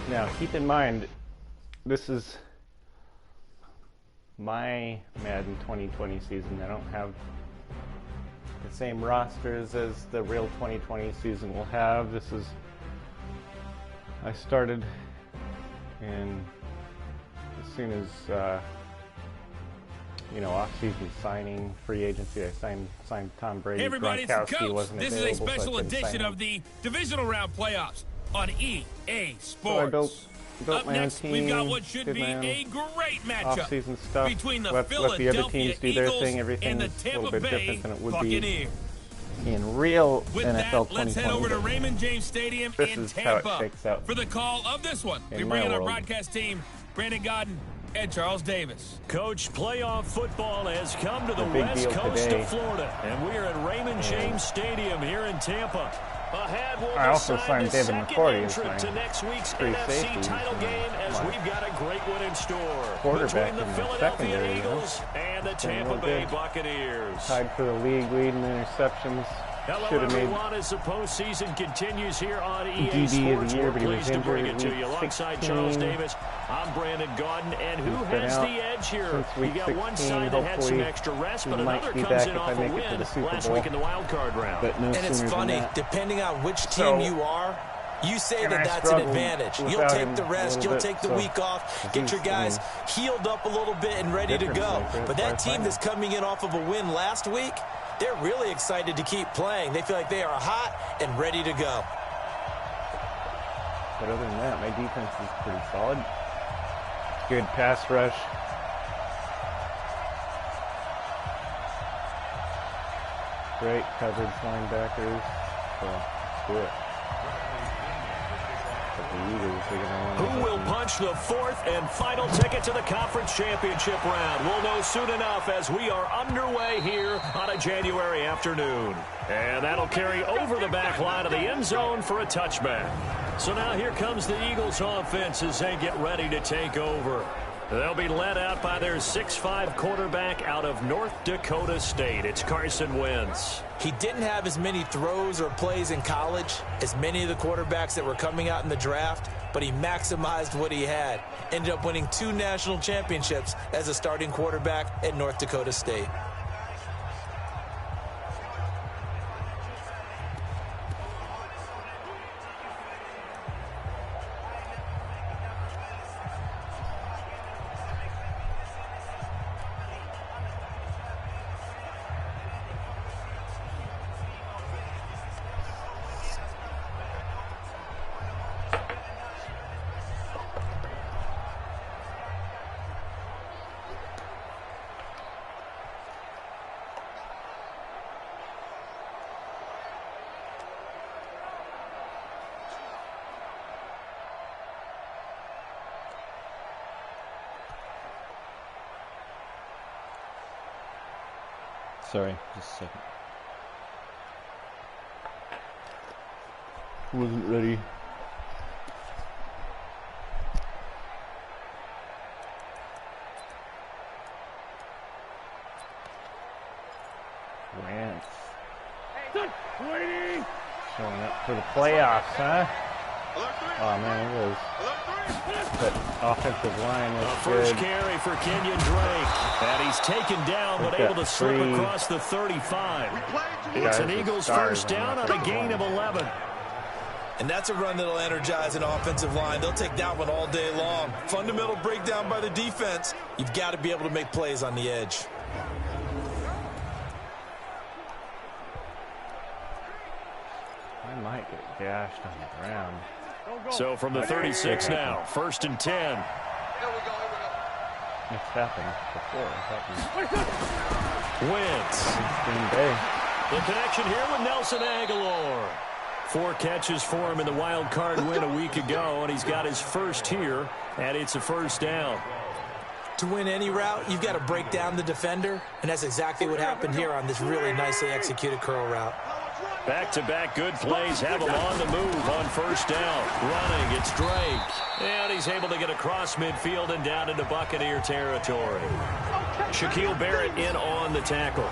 Now, keep in mind, this is my Madden 2020 season. I don't have the same rosters as the real 2020 season will have. I started in as soon as off-season signing, free agency. I signed Tom Brady. Hey everybody, it's the coach. This is a special edition of the Divisional Round playoffs on EA Sports. So built Up my next, own team, we've got what should be a great matchup between the Philadelphia Eagles and the Tampa Bay Buccaneers. In real With NFL that, let's head over to Raymond James Stadium in Tampa for the call of this one. We bring in our broadcast team, Brandon Godden and Charles Davis. Coach, playoff football has come to the west coast of Florida, and we are at Raymond James Stadium here in Tampa. Ahead, we'll I also signed David McCourty as my to next week's free NFC safety title game as we've got a great one in store. Quarterback between the in the Philadelphia secondary, Eagles and the Tampa Bay Buccaneers. Tied for the league lead in interceptions. Hello, everyone, as the postseason continues here on EA DB Sports. of the year, We're but he was pleased to bring it injured to you in week alongside 16. Charles Davis. I'm Brandon Godden, and who He's been has out the edge here? since week You got one 16. side that had some Hopefully extra rest, he but might another be comes back in if off I a make it to win the Super last Bowl. week in the wild card round. But no and it's sooner funny, than that. depending on which team you are, you say that that's an advantage. You'll take the rest, you'll take the week off, get your guys healed up a little bit and ready to go. But that team that's coming in off of a win last week, they're really excited to keep playing. They feel like they are hot and ready to go. But other than that, my defense is pretty solid. Good pass rush. Great coverage linebackers. So, do it. But the Eagles, they're going to Who will punch the fourth and final ticket to the conference championship round? We'll know soon enough as we are underway here on a January afternoon. And that'll carry over the back line of the end zone for a touchback. So now here comes the Eagles offense as they get ready to take over. They'll be led out by their 6'5" quarterback out of North Dakota State. It's Carson Wentz. He didn't have as many throws or plays in college as many of the quarterbacks that were coming out in the draft, but he maximized what he had. Ended up winning 2 national championships as a starting quarterback at North Dakota State. Sorry, just a second. Wasn't ready. Wentz. Showing up for the playoffs, huh? Oh man, it was. But offensive line was First good. carry for Kenyon Drake. And he's taken down, but able to slip across the 35. It's an Eagles first down on a gain of 11. And that's a run that'll energize an offensive line. They'll take that one all day long. Fundamental breakdown by the defense. You've got to be able to make plays on the edge. I might get gashed on the ground. So from the 36 now, 1st and 10. It's happened before. Wentz. Green Bay. The connection here with Nelson Aguilar. 4 catches for him in the wild card win a week ago, and he's got his first here, and it's a first down. To win any route, you've got to break down the defender, and that's exactly what happened here on this really nicely executed curl route. Back-to-back good plays have him on the move on first down. Running, it's Drake. And he's able to get across midfield and down into Buccaneer territory. Shaquille Barrett in on the tackle.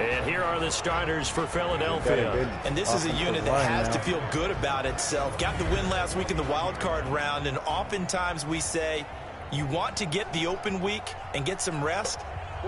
And here are the starters for Philadelphia. And this is a unit that has to feel good about itself. Got the win last week in the wild card round, and oftentimes we say you want to get the open week and get some rest,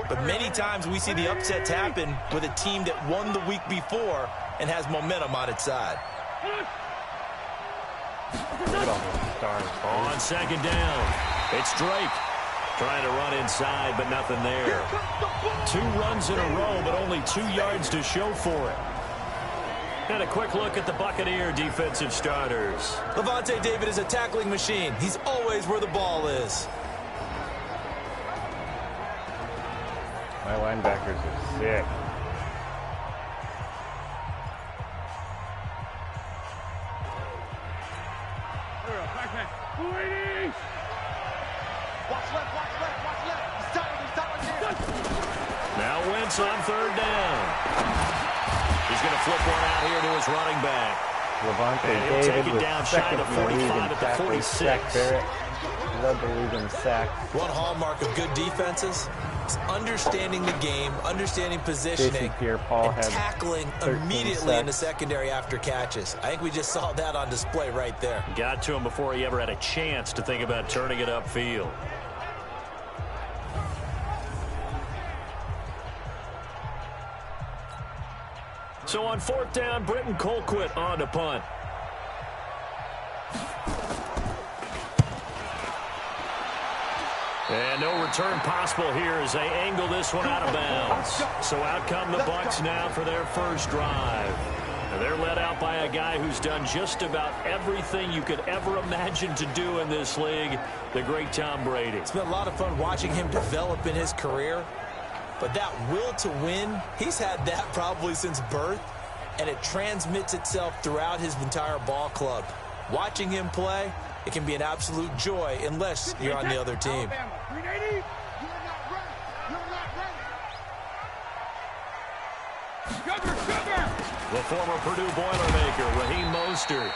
but many times we see the upsets happen with a team that won the week before and has momentum on its side. On second down, it's Drake. Trying to run inside, but nothing there. 2 runs in a row, but only 2 yards to show for it. And a quick look at the Buccaneer defensive starters. Levante David is a tackling machine. He's always where the ball is. My linebackers are sick. Now Wentz on third down. He's going to flip one out here to his running back. Levante David take it down shy of the 45 at the 46. Led the league in sacks. One hallmark of good defenses is understanding the game, understanding positioning, and tackling immediately in the secondary after catches. I think we just saw that on display right there. Got to him before he ever had a chance to think about turning it upfield. So on fourth down, Britton Colquitt on to punt. And no return possible here as they angle this one out of bounds. So out come the Bucs now for their first drive. And they're led out by a guy who's done just about everything you could ever imagine to do in this league, the great Tom Brady. It's been a lot of fun watching him develop in his career. But that will to win, he's had that probably since birth, and it transmits itself throughout his entire ball club. Watching him play, it can be an absolute joy unless you're on the other team. The former Purdue Boilermaker, Raheem Mostert.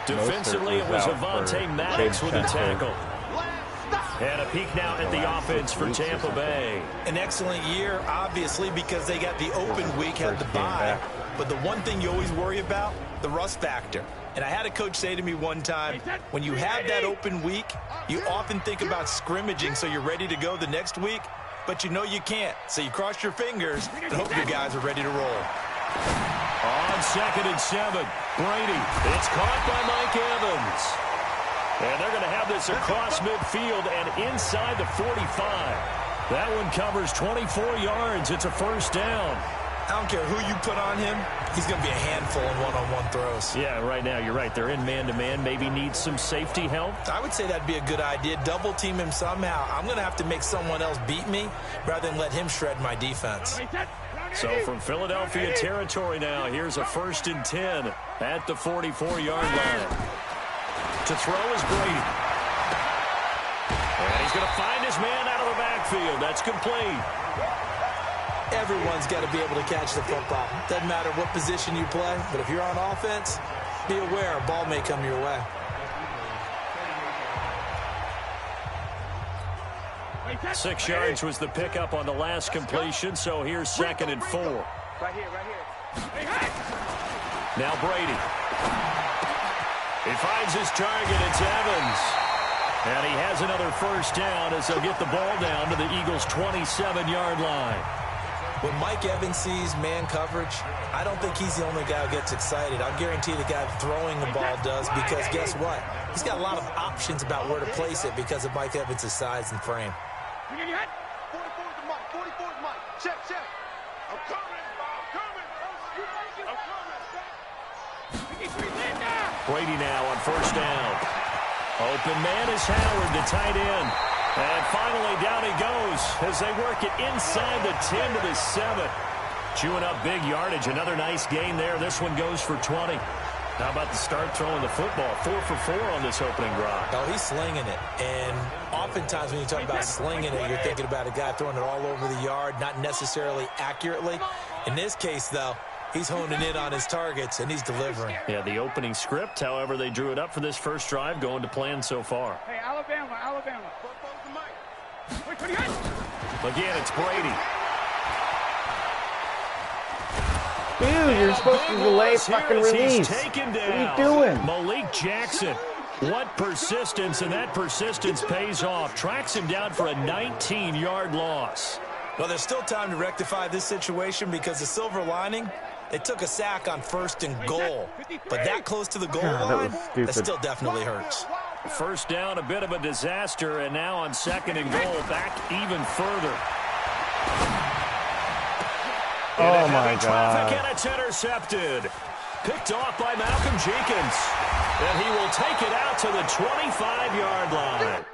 Defensively, it was Avonte Maddox with a tackle. And a peek now at the offense for Tampa Bay. An excellent year, obviously, because they got the open week, had the bye. But the one thing you always worry about, the rust factor. And I had a coach say to me one time, when you have that open week, you often think about scrimmaging so you're ready to go the next week, but you know you can't. So you cross your fingers and hope your guys are ready to roll. On 2nd and 7, Brady. It's caught by Mike Evans. And they're going to have this across midfield and inside the 45. That one covers 24 yards. It's a first down. I don't care who you put on him. He's going to be a handful in one-on-one throws. Yeah, right now, you're right. They're in man-to-man. Maybe need some safety help. I would say that'd be a good idea. Double team him somehow. I'm going to have to make someone else beat me rather than let him shred my defense. So from Philadelphia territory now, here's a 1st and 10 at the 44-yard line. To throw is Brady. And he's going to find his man out of the backfield. That's complete. Everyone's got to be able to catch the football. Doesn't matter what position you play, but if you're on offense, be aware a ball may come your way. Six yards was the pickup on the last completion, so here's 2nd and 4. Right here. Now Brady. He finds his target. It's Evans. And he has another first down as they'll get the ball down to the Eagles' 27-yard line. When Mike Evans sees man coverage, I don't think he's the only guy who gets excited. I'll guarantee the guy throwing the ball does, because guess what? He's got a lot of options about where to place it because of Mike Evans' size and frame. 44's Mike. Check. I'm coming. Brady now on first down. Open man is Howard, the tight end. And finally down he goes as they work it inside the 10 to the 7. Chewing up big yardage. Another nice gain there. This one goes for 20. How about the start throwing the football? 4 for 4 on this opening drive. Oh, he's slinging it. And oftentimes when you talk about slinging it, you're thinking about a guy throwing it all over the yard, not necessarily accurately. In this case, though, he's honing in on his targets, and he's delivering. Yeah, the opening script, however, they drew it up for this first drive, going to plan so far. Hey, Alabama. Again, it's Brady. Dude, you're supposed to delay fucking release. What are you doing? Malik Jackson. What persistence, and that persistence pays off. Tracks him down for a 19-yard loss. Well, there's still time to rectify this situation because the silver lining, they took a sack on 1st and goal. But that close to the goal line, that still definitely hurts. First down, a bit of a disaster, and now on 2nd and goal, back even further. Oh, my God. Traffic, and it's intercepted. Picked off by Malcolm Jenkins. And he will take it out to the 25-yard line.